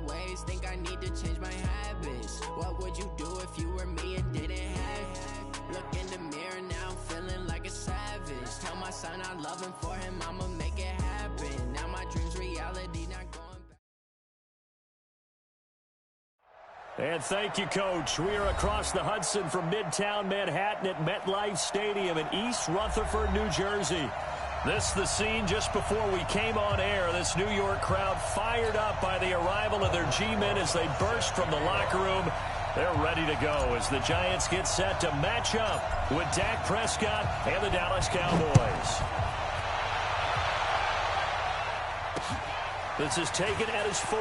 ways, think I need to change my habits. What would you do if you were me and didn't have it? Look in the mirror, now I'm feeling like a savage. Tell my son I love him, for him I'ma make it happen. Now my dream's reality, not going back. And thank you, Coach. We are across the Hudson from Midtown Manhattan at MetLife Stadium in East Rutherford, New Jersey. This is the scene just before we came on air. This New York crowd fired up by the arrival of their G-men as they burst from the locker room. They're ready to go as the Giants get set to match up with Dak Prescott and the Dallas Cowboys. This is taken at his 4.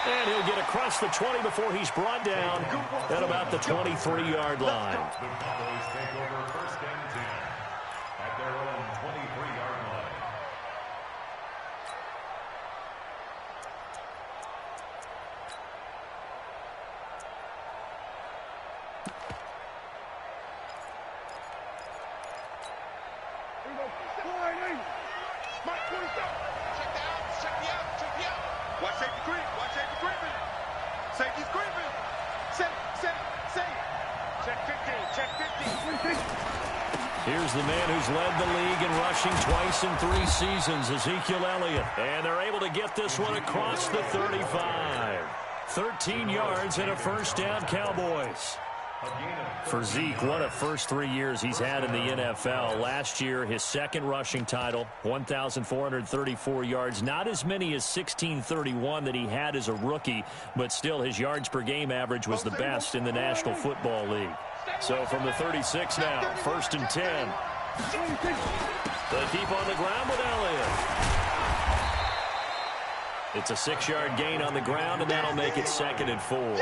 And he'll get across the 20 before he's brought down at about the 23-yard line. The Cowboys take over first and 10 at their own 23-yard line. Watch safety creep. Watch safety creeping. Safety's creeping. Safe. Check 15. Check 15. Here's the man who's led the league in rushing twice in 3 seasons, Ezekiel Elliott. And they're able to get this one across the 35. 13 yards and a first down, Cowboys. For Zeke, what a first 3 years he's had in the NFL. Last year, his second rushing title, 1,434 yards. Not as many as 1,631 that he had as a rookie, but still his yards per game average was the best in the National Football League. So from the 36 now, first and 10. They keep on the ground with Elliott. It's a 6-yard gain on the ground, and that'll make it second and 4.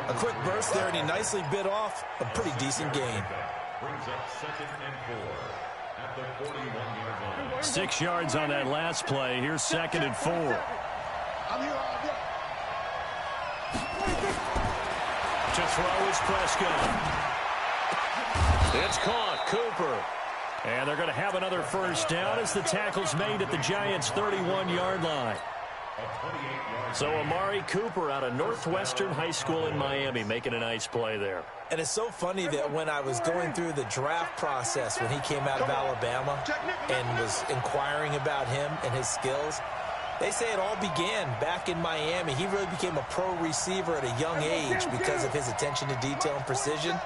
A quick burst there, and he nicely bit off a pretty decent gain. Brings up second and 4 at the 41-yard line. 6 yards on that last play. Here's second and 4. To throw is Prescott. It's caught. Cooper. And they're going to have another first down as the tackle's made at the Giants' 31-yard line. So Amari Cooper out of Northwestern High School in Miami making a nice play there. And it's so funny that when I was going through the draft process when he came out of Alabama and was inquiring about him and his skills, they say it all began back in Miami. He really became a pro receiver at a young age because of his attention to detail and precision.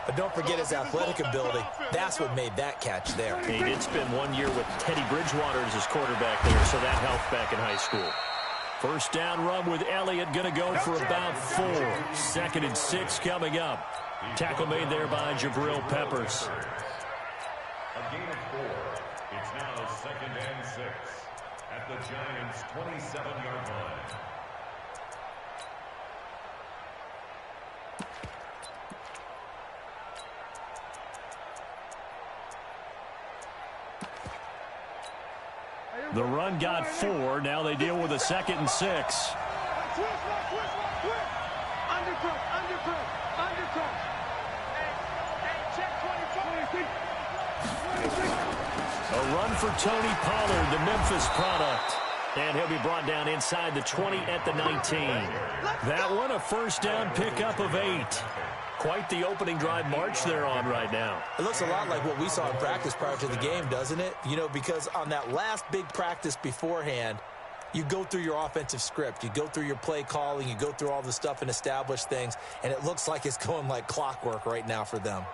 But don't forget his athletic ability. That's what made that catch there. He did spend 1 year with Teddy Bridgewater as his quarterback there, so that helped back in high school. First down run with Elliott, going to go for about 4. Second and 6 coming up. Tackle made there by Jabril Peppers. A gain of 4. It's now second and 6 at the Giants' 27-yard line. The run got 4. Now they deal with a second and 6. A run for Tony Pollard, the Memphis product. And he'll be brought down inside the 20 at the 19. That one a first down pickup of 8. Quite the opening drive march they're on right now. It looks a lot like what we saw in practice prior to the game, doesn't it? You know, because on that last big practice beforehand, you go through your offensive script. You go through your play calling. You go through all the stuff and establish things. And it looks like it's going like clockwork right now for them.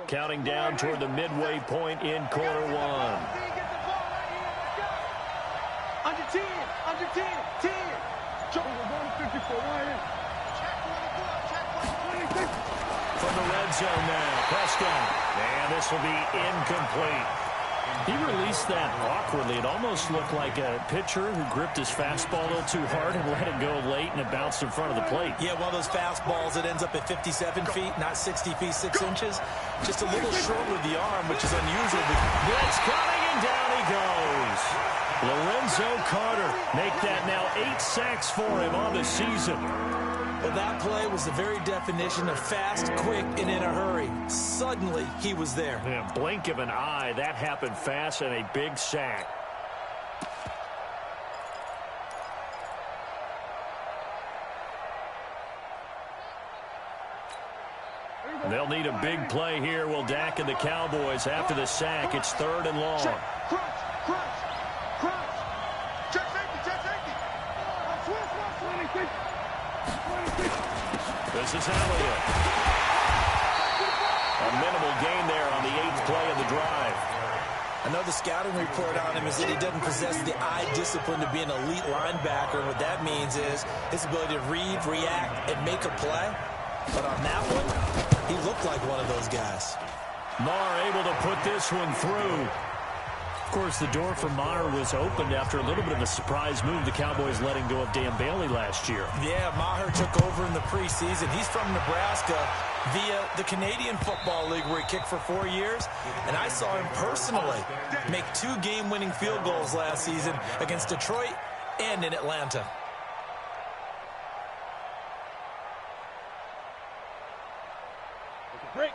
Counting down toward the midway point in quarter 1. Under 10, 10. From the red zone now, Prescott. And this will be incomplete. He released that awkwardly. It almost looked like a pitcher who gripped his fastball a little too hard and let it go late, and it bounced in front of the plate. Yeah, one of those fastballs that ends up at 57 feet, not 60 feet, 6 inches. Just a little short with the arm, which is unusual. Blitz coming, and down he goes. Lorenzo Carter make that now 8 sacks for him on the season. Well, that play was the very definition of fast, quick, and in a hurry. Suddenly, he was there. Yeah, blink of an eye, that happened fast, and a big sack. They'll need a big play here. Will Dak and the Cowboys after the sack. It's 3rd and long. Crunch. Check safety. This is Elliott. A minimal gain there on the 8th play of the drive. I know the scouting report on him is that he doesn't possess the eye discipline to be an elite linebacker. What that means is his ability to read, react, and make a play. But on that one, he looked like one of those guys. Maher able to put this one through. Of course, the door for Maher was opened after a little bit of a surprise move. The Cowboys letting go of Dan Bailey last year. Yeah, Maher took over in the preseason. He's from Nebraska via the Canadian Football League where he kicked for 4 years. And I saw him personally make 2 game-winning field goals last season against Detroit and in Atlanta.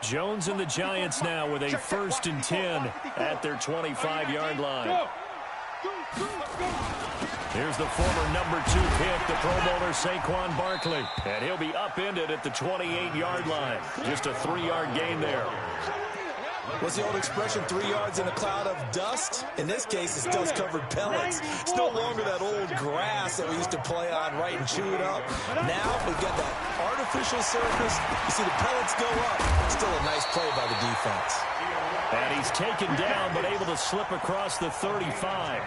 Jones and the Giants now with a 1st and 10 at their 25-yard line. Here's the former number 2 pick, the Pro Bowler Saquon Barkley. And he'll be upended at the 28-yard line. Just a 3-yard gain there. What's the old expression, 3 yards in a cloud of dust? In this case, it's dust-covered pellets. It's no longer that old grass that we used to play on, right, and chew it up. Now we've got that artificial surface. You see the pellets go up. It's still a nice play by the defense. And he's taken down, but able to slip across the 35.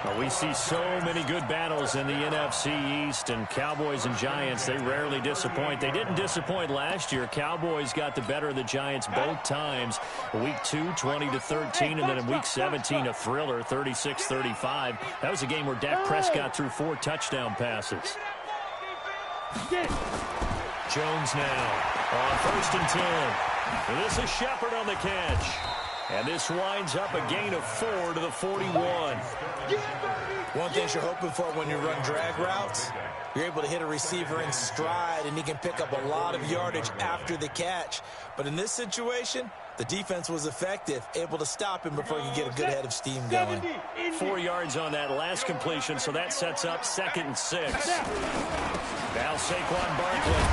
Well, we see so many good battles in the NFC East, and Cowboys and Giants, they rarely disappoint. They didn't disappoint last year. Cowboys got the better of the Giants both times. Week 2, 20-13, and then in Week 17, a thriller, 36-35. That was a game where Dak Prescott threw 4 touchdown passes. Jones now on 1st and 10. And this is Shepard on the catch. And this winds up a gain of 4 to the 41. One thing you're hoping for when you run drag routes, you're able to hit a receiver in stride, and he can pick up a lot of yardage after the catch. But in this situation, the defense was effective, able to stop him before he could get a good head of steam going. 4 yards on that last completion, so that sets up 2nd and 6. Now Saquon Barkley.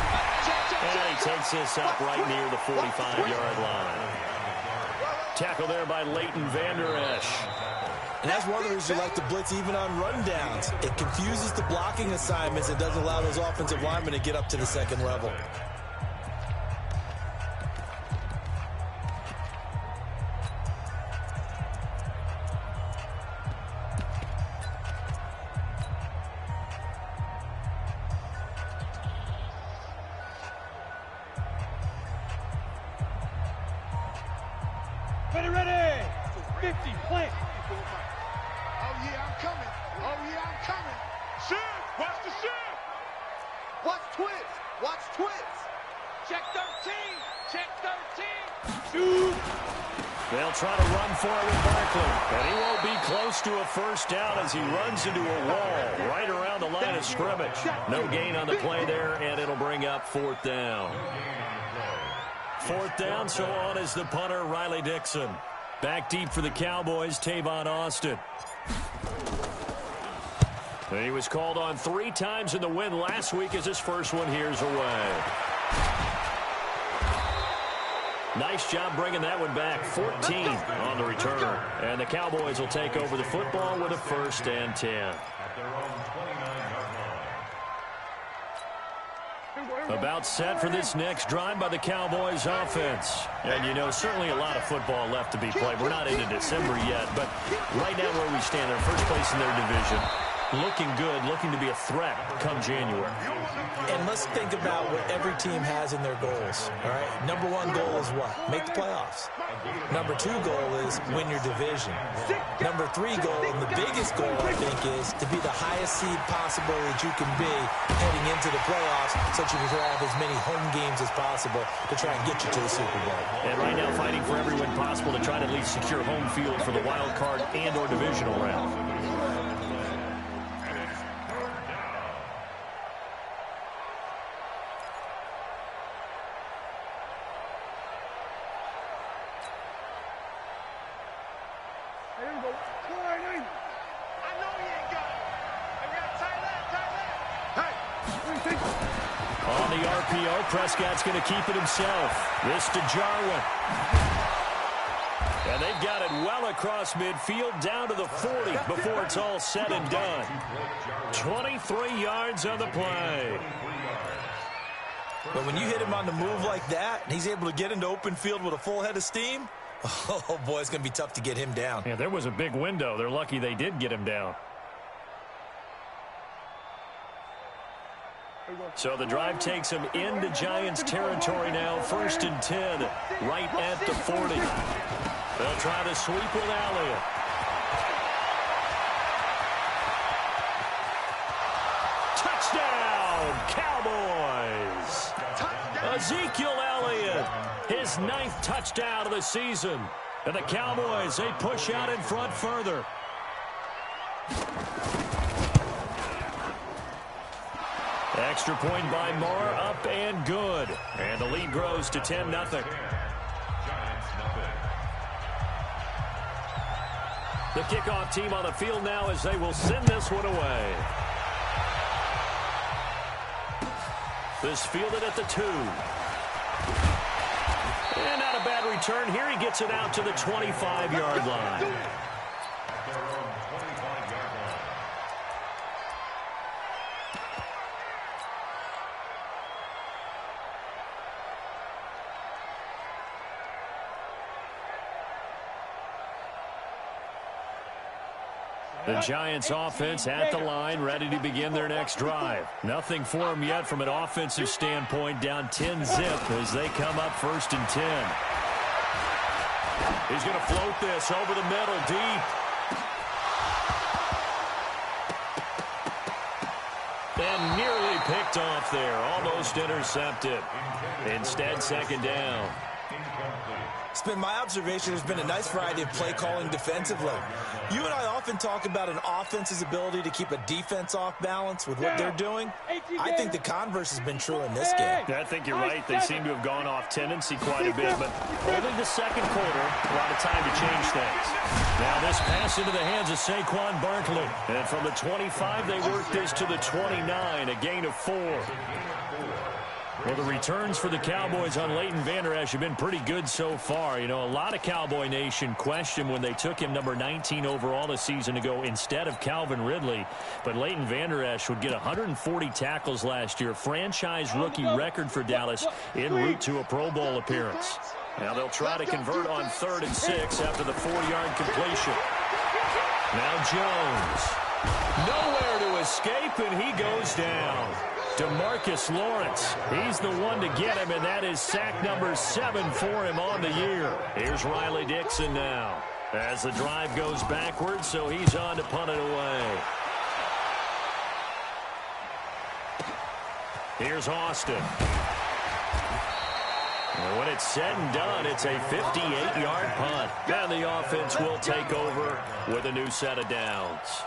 And he takes this up right near the 45-yard line. Tackle there by Leighton Vander Esch. And that's one of the reasons you like to blitz even on rundowns. It confuses the blocking assignments and doesn't allow those offensive linemen to get up to the 2nd level. Ready. 50, plant. Oh, yeah, I'm coming. Shift. Watch the shift. Watch twist. Check 13. Shoot. They'll try to run for it with Barkley. But he won't be close to a 1st down as he runs into a wall right around the line of scrimmage. No gain on the play there, and it'll bring up 4th down. 4th down, so on is the punter, Riley Dixon. Back deep for the Cowboys, Tavon Austin. And he was called on 3 times in the win last week as his first one here's away. Nice job bringing that one back. 14 on the return. And the Cowboys will take over the football with a 1st and 10. About set for this next drive by the Cowboys offense. And, you know, certainly a lot of football left to be played. We're not into December yet, but right now where we stand, they're first place in their division. Looking good, looking to be a threat come January. And let's think about what every team has in their goals, all right? Number 1 goal is what? Make the playoffs. Number 2 goal is win your division. Number 3 goal, and the biggest goal, I think, is to be the highest seed possible that you can be heading into the playoffs so that you can have as many home games as possible to try and get you to the Super Bowl. And right now fighting for every win possible to try to at least secure home field for the wild card and or divisional round. the RPO. Prescott's going to keep it himself. This to Jarwin. And they've got it well across midfield down to the 40 before it's all said and done. 23 yards on the play. But when you hit him on the move like that, and he's able to get into open field with a full head of steam, oh, boy, it's going to be tough to get him down. Yeah, there was a big window. They're lucky they did get him down. So the drive takes him into Giants territory now. 1st and 10, right at the 40. They'll try to sweep with Elliott. Touchdown, Cowboys! Ezekiel Elliott, his 9th touchdown of the season. And the Cowboys, they push out in front further. Extra point by Moore, up and good. And the lead grows to 10-0. The kickoff team on the field now as they will send this one away. This fielded at the 2. And not a bad return. Here he gets it out to the 25-yard line. The Giants offense at the line, ready to begin their next drive. Nothing for them yet from an offensive standpoint, down 10-zip as they come up 1st and 10. He's going to float this over the middle, deep. And nearly picked off there, almost intercepted. Instead, 2nd down. It's been my observation there's been a nice variety of play calling defensively. You and I often talk about an offense's ability to keep a defense off balance with what they're doing. I think the converse has been true in this game. Yeah, I think you're right. They seem to have gone off tendency quite a bit, but only the 2nd quarter, a lot of time to change things. Now this pass into the hands of Saquon Barkley. And from the 25, they work this to the 29, a gain of 4. Well, the returns for the Cowboys on Leighton Vander Esch have been pretty good so far. You know, a lot of Cowboy Nation questioned when they took him number 19 overall a season ago instead of Calvin Ridley. But Leighton Vander Esch would get 140 tackles last year, franchise rookie record for Dallas, en route to a Pro Bowl appearance. Now they'll try to convert on 3rd and 6 after the 4-yard completion. Now Jones. Nowhere to escape, and he goes down. DeMarcus Lawrence, he's the one to get him, and that is sack number 7 for him on the year. Here's Riley Dixon now as the drive goes backwards, so he's on to punt it away. Here's Austin. And when it's said and done, it's a 58-yard punt. And the offense will take over with a new set of downs.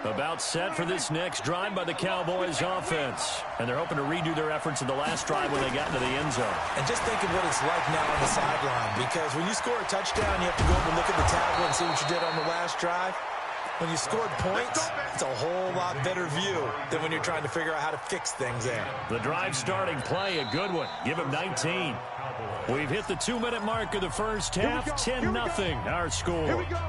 About set for this next drive by the Cowboys offense. And they're hoping to redo their efforts in the last drive when they got into the end zone. And just think of what it's like now on the sideline, because when you score a touchdown, you have to go over and look at the tablet and see what you did on the last drive. When you scored points, it's a whole lot better view than when you're trying to figure out how to fix things there. The drive starting play, a good one. Give him 19. We've hit the 2-minute mark of the first half. 10-0 our score. Here we go.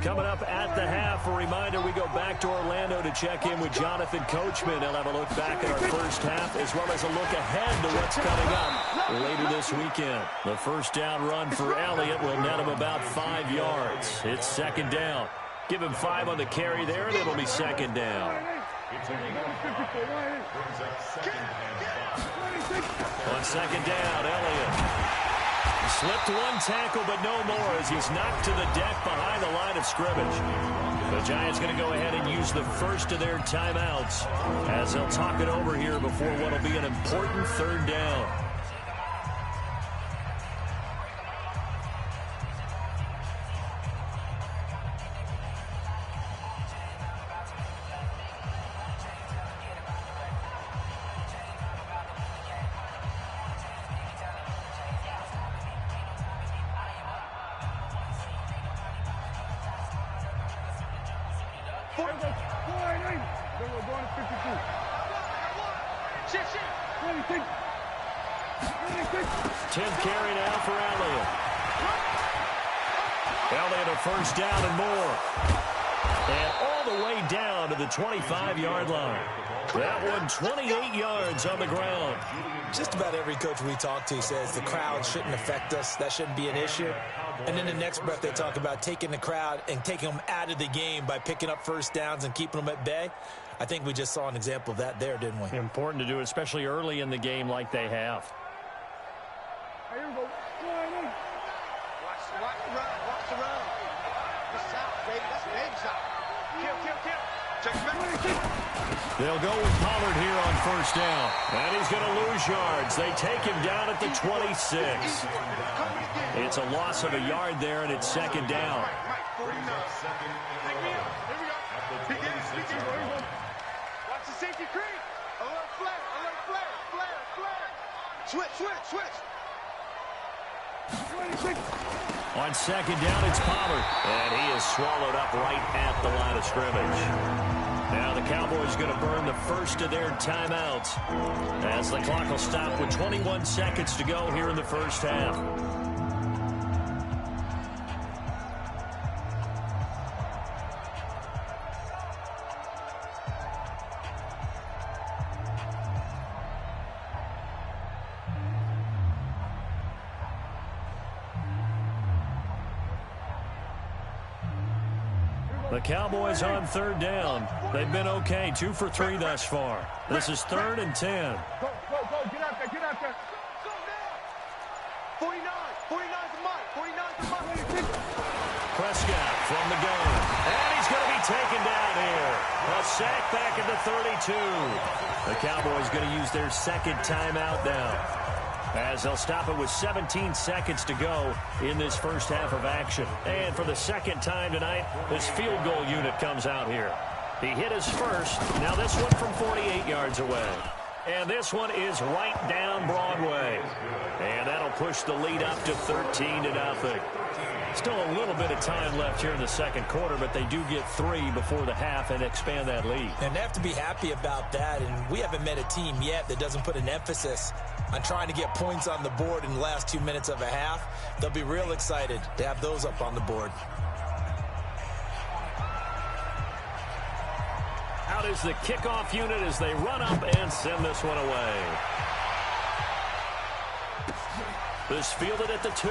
Coming up at the half, a reminder, we go back to Orlando to check in with Jonathan Coachman. He'll have a look back at our first half as well as a look ahead to what's coming up later this weekend. The first down run for Elliott will net him about 5 yards. It's 2nd down. Give him 5 on the carry there, and it'll be 2nd down. On 2nd down, Elliott slipped one tackle, but no more as he's knocked to the deck behind the line of scrimmage. The Giants going to go ahead and use the first of their timeouts as they'll talk it over here before what will be an important 3rd down. We're going to 52. Shit. 10th carry now for Elliott. Elliott a first down and more. And all the way down to the 25-yard line. That one 28 yards on the ground. Just about every coach we talk to says the crowd shouldn't affect us. That shouldn't be an issue. And then the next breath they talk about taking the crowd and taking them out of the game by picking up first downs and keeping them at bay. I think we just saw an example of that there, didn't we? Important to do, especially early in the game like they have. Here we go. Watch the run. That's out, baby. That's baby shot. Kill. Check back. They'll go with Pollard here on first down. And he's going to lose yards. They take him down at the 26. It's a loss of a yard there, and it's second down. Watch the safety creep. Alert flare. Switch. On second down, it's Pollard. And he is swallowed up right at the line of scrimmage. Now the Cowboys going to burn the first of their timeouts as the clock will stop with 21 seconds to go here in the first half. The Cowboys on third down. They've been okay, 2 for 3 thus far. This is 3rd and 10. Go. Get out there. 49 to Mike. Prescott from the gun. And he's going to be taken down here. A sack back at the 32. The Cowboys going to use their second timeout now, as they'll stop it with 17 seconds to go in this first half of action. And for the second time tonight, this field goal unit comes out here. He hit his first. Now this one from 48 yards away. And this one is right down Broadway. And that'll push the lead up to 13-0. Still a little bit of time left here in the second quarter, but they do get 3 before the half and expand that lead. And they have to be happy about that. And we haven't met a team yet that doesn't put an emphasis on trying to get points on the board in the last 2 minutes of a half. They'll be real excited to have those up on the board. Out is the kickoff unit as they run up and send this one away. This fielded at the 2.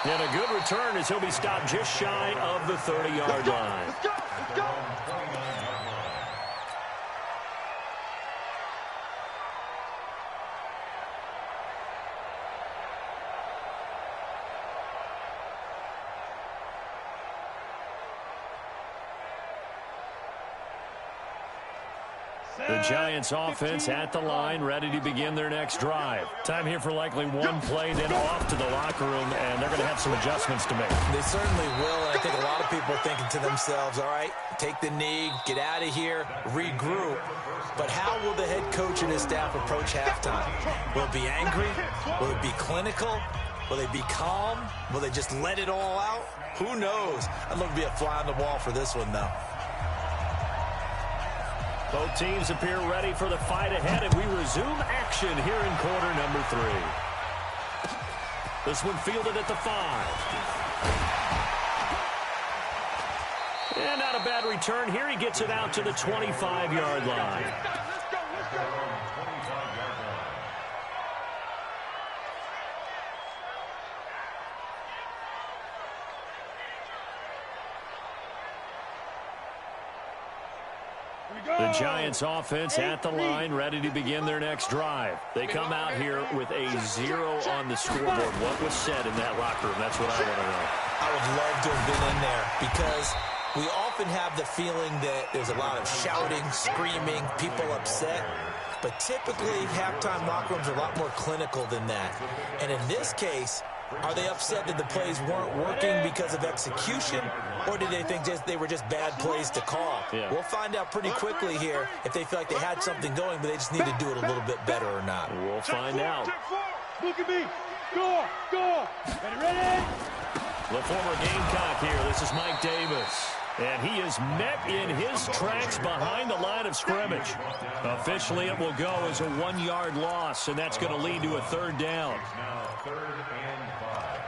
And a good return as he'll be stopped just shy of the 30-yard line. Let's go. The Giants offense at the line, ready to begin their next drive. Time here for likely one play, then off to the locker room, and they're going to have some adjustments to make. They certainly will, and I think a lot of people are thinking to themselves, all right, take the knee, get out of here, regroup. But how will the head coach and his staff approach halftime? Will it be angry? Will it be clinical? Will they be calm? Will they just let it all out? Who knows? I'd love to be a fly on the wall for this one, though. Both teams appear ready for the fight ahead, and we resume action here in quarter number 3. This one fielded at the 5. And not a bad return here. He gets it out to the 25-yard line. The Giants offense at the line, ready to begin their next drive. They come out here with a 0 on the scoreboard. What was said in that locker room? That's what I want to know. I would love to have been in there because we often have the feeling that there's a lot of shouting, screaming, people upset. But typically, halftime locker rooms are a lot more clinical than that. And in this case, are they upset that the plays weren't working because of execution, or did they think they were just bad plays to call? Yeah. We'll find out pretty quickly here if they feel like they had something going, but they just need to do it a little bit better or not. We'll find out. Look at me. Go. Ready? The former Gamecock here. This is Mike Davis. And he is met in his tracks behind the line of scrimmage. Officially, it will go as a 1-yard loss, and that's going to lead to a third down. Now 3rd and 5.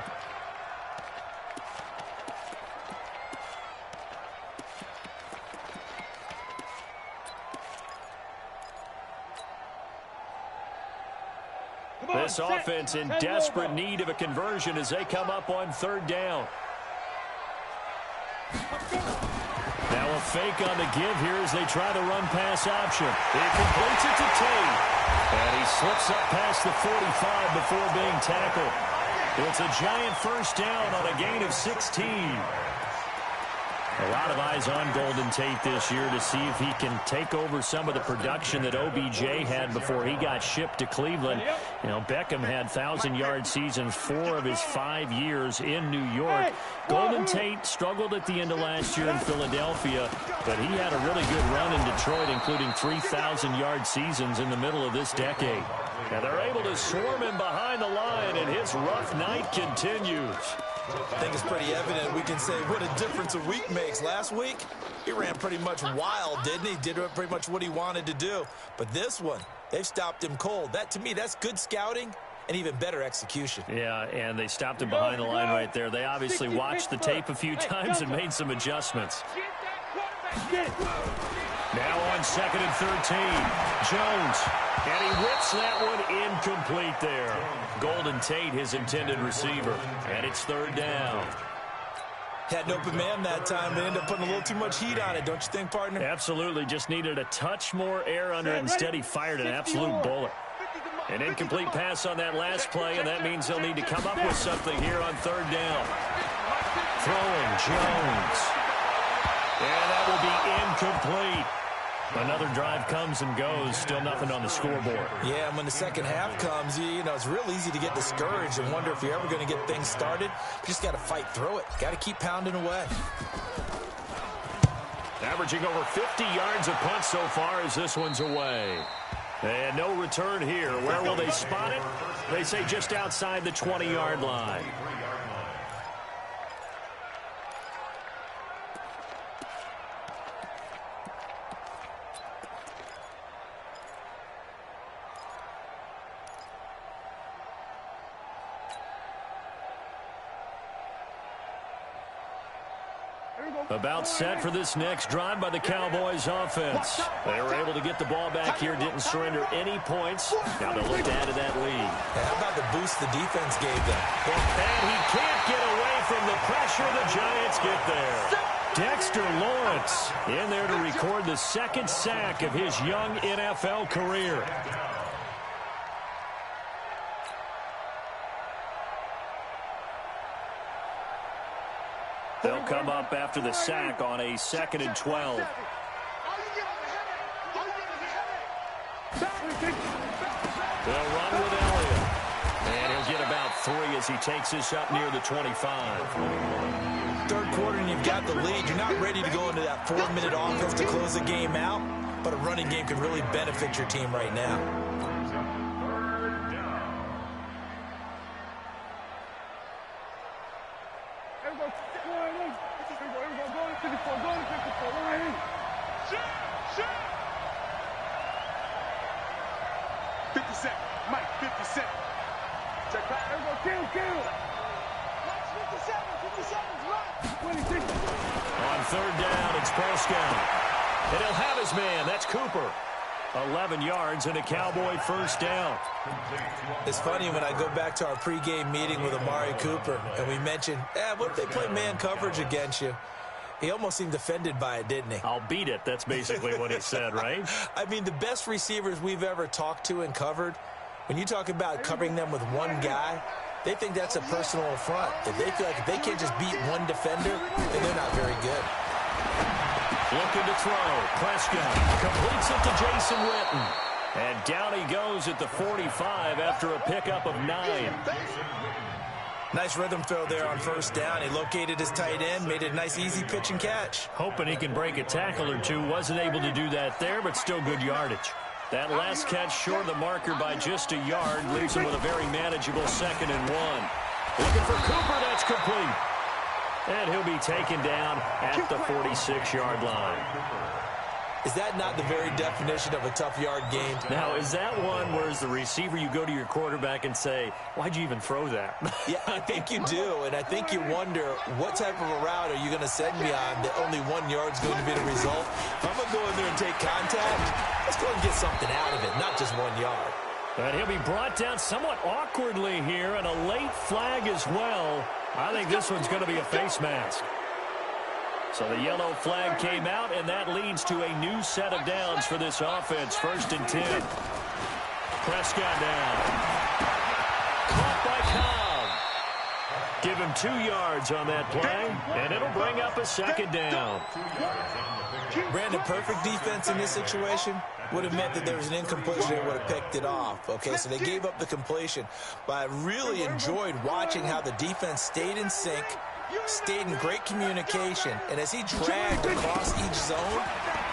This offense in desperate need of a conversion as they come up on 3rd down. Now a fake on the give here as they try the run-pass option. He completes it to Tate. And he slips up past the 45 before being tackled. It's a giant first down on a gain of 16. A lot of eyes on Golden Tate this year to see if he can take over some of the production that OBJ had before he got shipped to Cleveland. You know, Beckham had 1,000-yard seasons 4 of his 5 years in New York. Golden Tate struggled at the end of last year in Philadelphia, but he had a really good run in Detroit, including 3,000-yard seasons in the middle of this decade. And they're able to swarm him behind the line, and his rough night continues. I think it's pretty evident. We can say what a difference a week makes. Last week, he ran pretty much wild, didn't he? Did pretty much what he wanted to do. But this one, they've stopped him cold. That, to me, that's good scouting and even better execution. Yeah, and they stopped him behind the line right there. They obviously watched the tape a few times and made some adjustments. Now on 2nd and 13, Jones. And he whips that one incomplete there. Golden Tate, his intended receiver. And it's 3rd down. Had an open man that time. They ended up putting a little too much heat on it, don't you think, partner? Absolutely. Just needed a touch more air under it. Instead, he fired an absolute bullet. An incomplete pass on that last play, and that means they'll need to come up with something here on 3rd down. Throwing Jones. And that will be incomplete. Another drive comes and goes, still nothing on the scoreboard. Yeah, and when the second half comes, you know, it's real easy to get discouraged and wonder if you're ever going to get things started. You just got to fight through it. Got to keep pounding away. Averaging over 50 yards a punt so far as this one's away. And no return here. Where will they spot it? They say just outside the 20-yard line. About set for this next drive by the Cowboys offense. They were able to get the ball back here, didn't surrender any points. Now they'll look to add to that lead. How about the boost the defense gave them? And he can't get away from the pressure. The Giants get there. Dexter Lawrence in there to record the 2nd sack of his young NFL career. They'll come up after the sack on a 2nd and 12. They'll run with Elliott. And he'll get about 3 as he takes this up near the 25. 3rd quarter and you've got the lead. You're not ready to go into that 4-minute offense to close the game out, but a running game can really benefit your team right now. On 3rd down, it's Prescott. And he'll have his man. That's Cooper. 11 yards and a Cowboy first down. It's funny when I go back to our pregame meeting with Amari Cooper and we mentioned, what if they play man coverage against you? He almost seemed offended by it, didn't he? I'll beat it. That's basically what he said, right? I mean, the best receivers we've ever talked to and covered, when you talk about covering them with one guy, they think that's a personal affront. If they feel like if they can't just beat one defender, then they're not very good. Looking to throw. Prescott completes it to Jason Witten. And down he goes at the 45 after a pickup of 9. Nice rhythm throw there on 1st down. He located his tight end, made it a nice, easy pitch and catch. Hoping he can break a tackle or two. Wasn't able to do that there, but still good yardage. That last catch short of the marker by just a yard leaves him with a very manageable 2nd and 1. Looking for Cooper. That's complete. And he'll be taken down at the 46-yard line. Is that not the very definition of a tough yard gain? Now, is that one where as the receiver you go to your quarterback and say, why'd you even throw that? Yeah, I think you do, and I think you wonder what type of a route are you going to send me on that only 1 yard's going to be the result? If I'm going to go in there and take contact, let's go and get something out of it, not just 1 yard. And he'll be brought down somewhat awkwardly here, and a late flag as well. I think this one's going to be a face mask. So the yellow flag came out, and that leads to a new set of downs for this offense. 1st and 10. Prescott down. Caught by Cobb. Give him 2 yards on that play, and it'll bring up a 2nd down. Brandon, perfect defense in this situation would have meant that there was an incompletion. They would have picked it off. Okay, so they gave up the completion. But I really enjoyed watching how the defense stayed in sync, stayed in great communication, and as he dragged across each zone,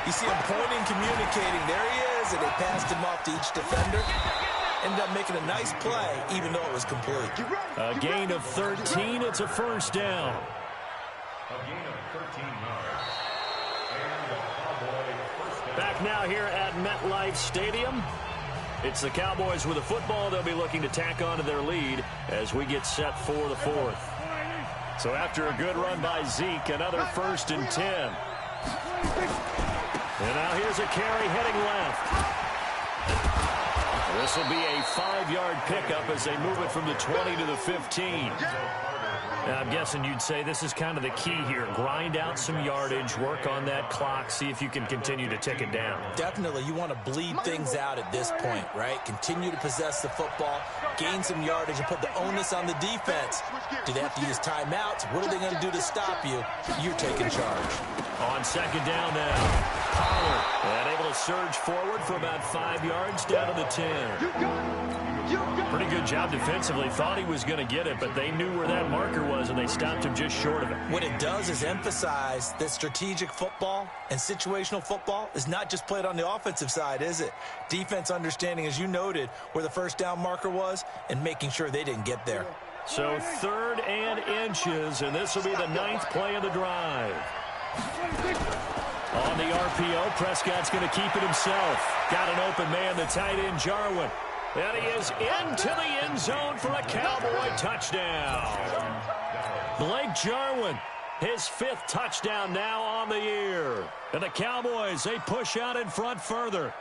you see him pointing, communicating. There he is, and they passed him off to each defender. Ended up making a nice play, even though it was complete. A gain of 13. It's a 1st down. A gain of 13 yards. And the Cowboys first down. Back now here at MetLife Stadium. It's the Cowboys with a football. They'll be looking to tack on to their lead as we get set for the 4th. So after a good run by Zeke, another 1st and 10. And now here's a carry heading left. This will be a 5-yard pickup as they move it from the 20 to the 15. Now, I'm guessing you'd say this is kind of the key here. Grind out some yardage, work on that clock, see if you can continue to tick it down. Definitely, you want to bleed things out at this point, right? Continue to possess the football, gain some yardage, and put the onus on the defense. Do they have to use timeouts? What are they going to do to stop you? You're taking charge. On 2nd down now, Pollard, and able to surge forward for about 5 yards down to the 10. Pretty good job defensively. Thought he was going to get it, but they knew where that marker was, and they stopped him just short of it. What it does is emphasize that strategic football and situational football is not just played on the offensive side, is it? Defense understanding, as you noted, where the 1st down marker was and making sure they didn't get there. So 3rd and inches, and this will be the 9th play of the drive. On the RPO, Prescott's going to keep it himself. Got an open man, the tight end, Jarwin. And he is into the end zone for a Cowboy touchdown. Blake Jarwin, his 5th touchdown now on the year. And the Cowboys, they push out in front further.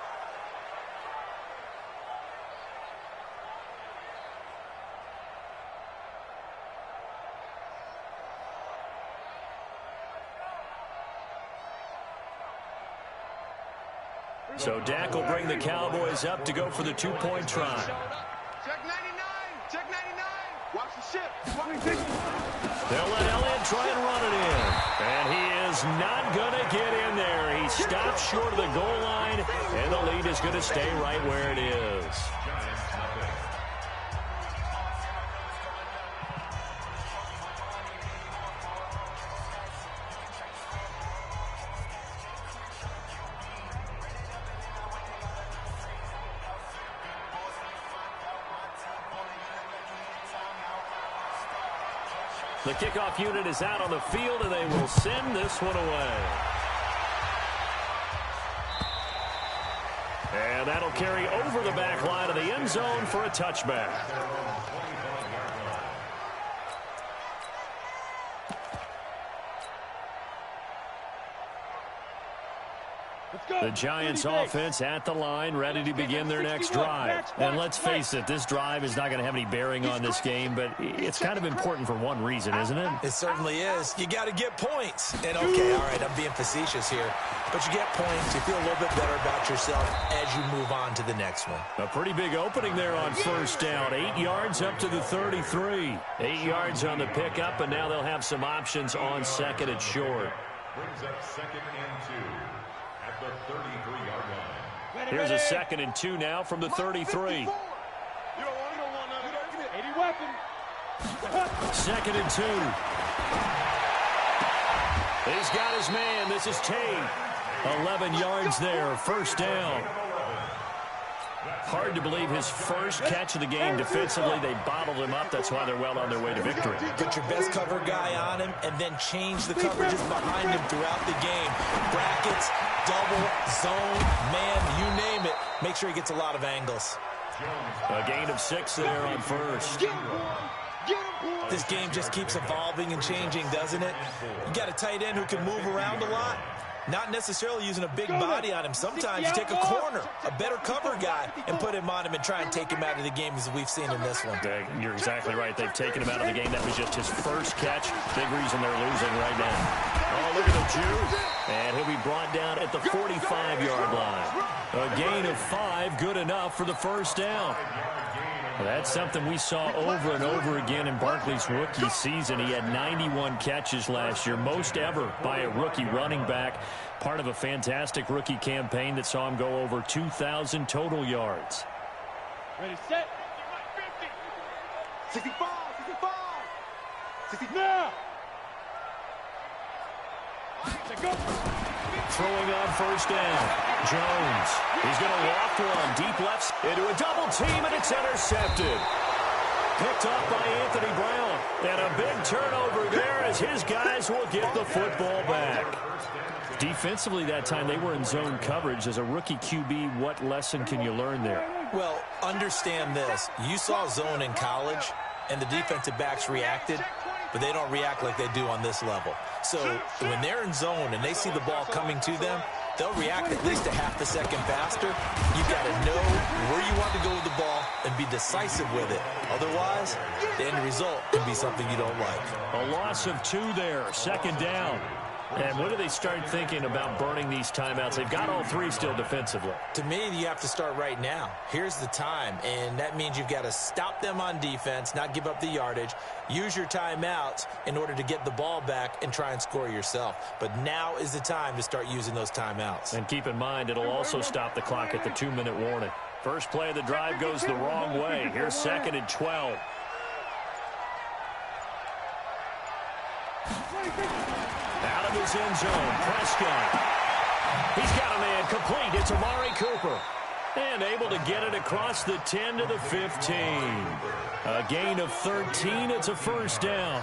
So Dak will bring the Cowboys up to go for the 2-point try. Check 99. Check 99. Watch the ship. They'll let Elliott try and run it in. And he is not going to get in there. He stops short of the goal line, and the lead is going to stay right where it is. The kickoff unit is out on the field, and they will send this one away. And that'll carry over the back line of the end zone for a touchback. The Giants offense at the line, ready to begin their next drive. And let's face it, this drive is not going to have any bearing on this game, but it's kind of important for one reason, isn't it? It certainly is. You got to get points. And okay, all right, I'm being facetious here, but you get points, you feel a little bit better about yourself as you move on to the next one. A pretty big opening there on 1st down. 8 yards up to the 33. 8 yards on the pickup, and now they'll have some options on 2nd and short. Brings up 2nd and 2. At the 33-yard line. Here's a 2nd and 2 now from the 33. You don't want none. 80 weapon. 2nd and 2. He's got his man. This is Tate. 11 yards there. 1st down. Hard to believe his first catch of the game defensively. They bottled him up. That's why they're well on their way to victory. Put your best cover guy on him and then change the coverages behind him throughout the game. Brackets, double, zone, man, you name it. Make sure he gets a lot of angles. A gain of 6 there on first. This game just keeps evolving and changing, doesn't it? You got a tight end who can move around a lot. Not necessarily using a big body on him. Sometimes you take a corner, a better cover guy, and put him on him and try and take him out of the game as we've seen in this one. You're exactly right. They've taken him out of the game. That was just his first catch. Big reason they're losing right now. Oh, look at the Jew. And he'll be brought down at the 45-yard line. A gain of 5, good enough for the first down. Well, that's something we saw over and over again in Barkley's rookie season. He had 91 catches last year, most ever by a rookie running back. Part of a fantastic rookie campaign that saw him go over 2,000 total yards. Ready, set. 65, 65, 60 now. Go. Throwing on first down. Jones. He's going to loft one deep left into a double team, and it's intercepted. Picked off by Anthony Brown. And a big turnover there as his guys will get the football back. Defensively that time, they were in zone coverage. As a rookie QB, what lesson can you learn there? Well, understand this. You saw zone in college, and the defensive backs reacted, but they don't react like they do on this level. So when they're in zone and they see the ball coming to them, they'll react at least a half a second faster. You've got to know where you want to go with the ball and be decisive with it. Otherwise, the end result can be something you don't like. A loss of 2 there, second down. And when do they start thinking about burning these timeouts? They've got all 3 still defensively. To me, you have to start right now. Here's the time, and that means you've got to stop them on defense, not give up the yardage, use your timeouts in order to get the ball back and try and score yourself. But now is the time to start using those timeouts. And keep in mind, it'll also stop the clock at the 2-minute warning. First play of the drive goes the wrong way. Here's 2nd and 12. Out of his end zone, Prescott. He's got a man complete. It's Amari Cooper. And able to get it across the 10 to the 15. A gain of 13. It's a first down.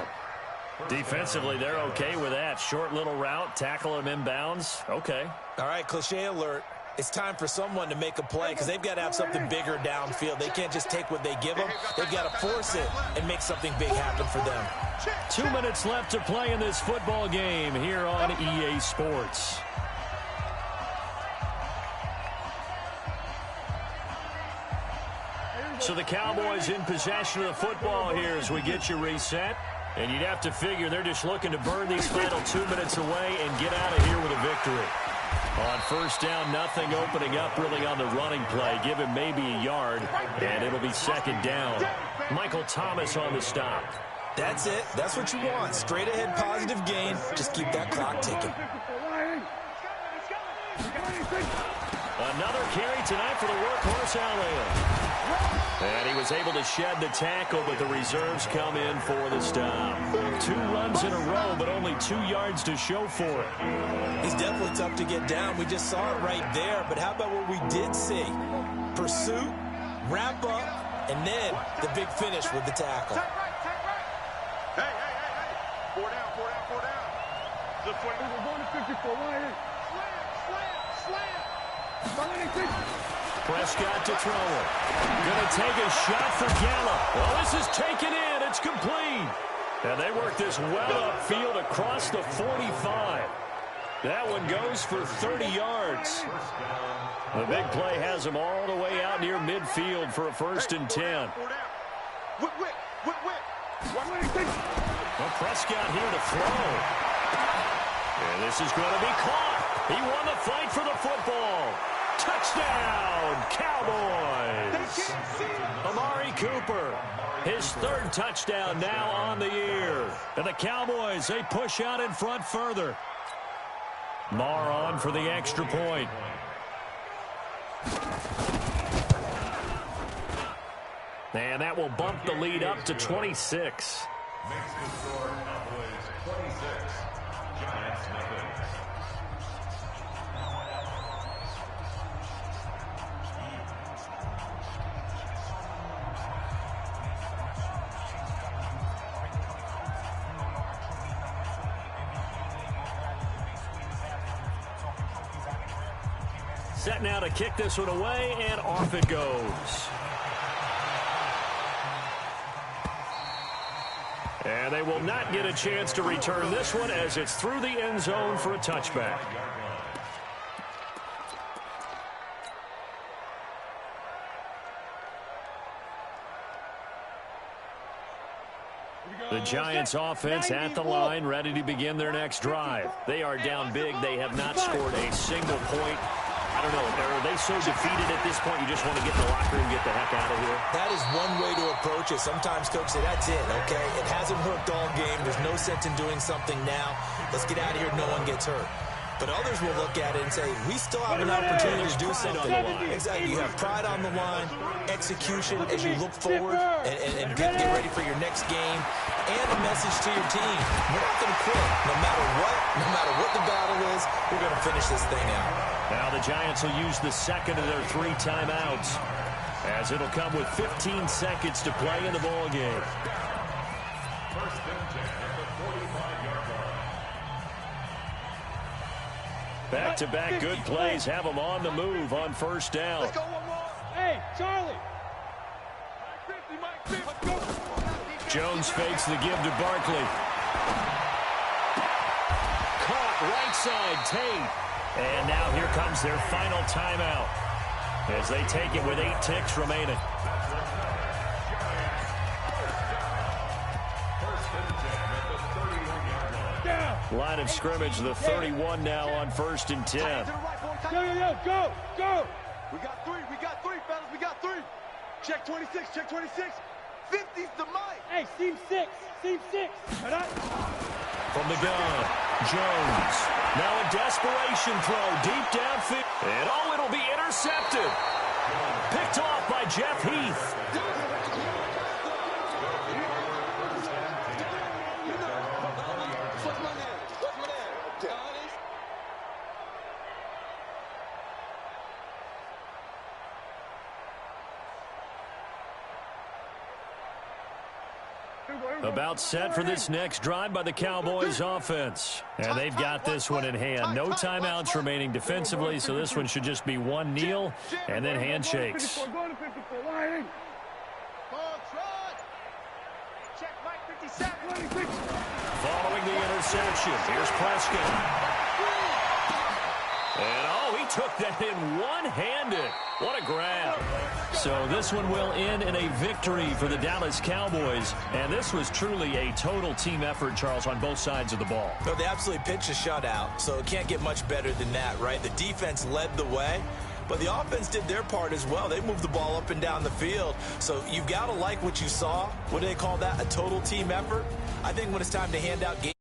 Defensively, they're okay with that. Short little route, tackle him inbounds. Okay. All right, cliche alert. It's time for someone to make a play because they've got to have something bigger downfield. They can't just take what they give them. They've got to force it and make something big happen for them. 2 minutes left to play in this football game here on EA Sports. So the Cowboys in possession of the football here as we get you reset. And you'd have to figure they're just looking to burn these final 2 minutes away and get out of here with a victory. On first down, nothing opening up really on the running play. Give him maybe a yard, and it'll be second down. Michael Thomas on the stop. That's it. That's what you want. Straight ahead positive gain. Just keep that clock ticking. Another carry tonight for the workhorse Elliott. And he was able to shed the tackle, but the reserves come in for the stop. 2 runs in a row, but only 2 yards to show for it. He's definitely tough to get down. We just saw it right there. But how about what we did see? Pursuit, wrap up, and then the big finish with the tackle. Hey. 4 down. Just wait. We're going to 54. Slam. Prescott to throw it. Going to take a shot for Gallup. Well, this is taken in. It's complete. And they work this well upfield across the 45. That one goes for 30 yards. The big play has them all the way out near midfield for a 1st and 10. Well, Prescott here to throw. And this is going to be caught. He won the fight for the football. Touchdown, Cowboys! Amari Cooper, his 3rd touchdown now on the year. And the Cowboys, they push out in front further. Marr on for the extra point. And that will bump the lead up to 26. Makes the score Cowboys 26, Giants nothing. Set now to kick this one away, and off it goes. And they will not get a chance to return this one as it's through the end zone for a touchback. The Giants offense at the line, ready to begin their next drive. They are down big. They have not scored a single point. I don't know. Are they so defeated at this point you just want to get in the locker room and get the heck out of here? That is one way to approach it. Sometimes coaches say, that's it, okay? It hasn't worked all game. There's no sense in doing something now. Let's get out of here. No one gets hurt. But others will look at it and say, we still have an opportunity to do something. Exactly. You have pride on the line, execution as you look forward and get ready for your next game, and a message to your team. We're not going to quit. No matter what the battle is, we're going to finish this thing out. Now the Giants will use the second of their 3 timeouts, as it'll come with 15 seconds to play in the ball game. First and 10 at the 45-yard line. Back-to-back good plays have them on the move on first down. Let's go one more. Hey, Charlie. Mike 50, let's go. Jones fakes the give to Barkley. Caught right side, Tate. And now here comes their final timeout as they take it with 8 ticks remaining. Line of scrimmage, the 31 now on first and 10. Go. We got three, fellas, we got 3. Check 26, check 26. 50's the mic. Hey, seam 6. From the gun, Jones. Now a desperation throw deep downfield. And it'll be intercepted. Picked off by Jeff Heath. About set for this next drive by the Cowboys offense. And they've got this one in hand. No timeouts remaining defensively, so this one should just be one kneel and then handshakes. Following the interception, here's Prescott. And he took that in one-handed. What a grab. So this one will end in a victory for the Dallas Cowboys. And this was truly a total team effort, Charles, on both sides of the ball. No, they absolutely pitched a shutout, so it can't get much better than that, right? The defense led the way, but the offense did their part as well. They moved the ball up and down the field. So you've got to like what you saw. What do they call that? A total team effort? I think when it's time to hand out games.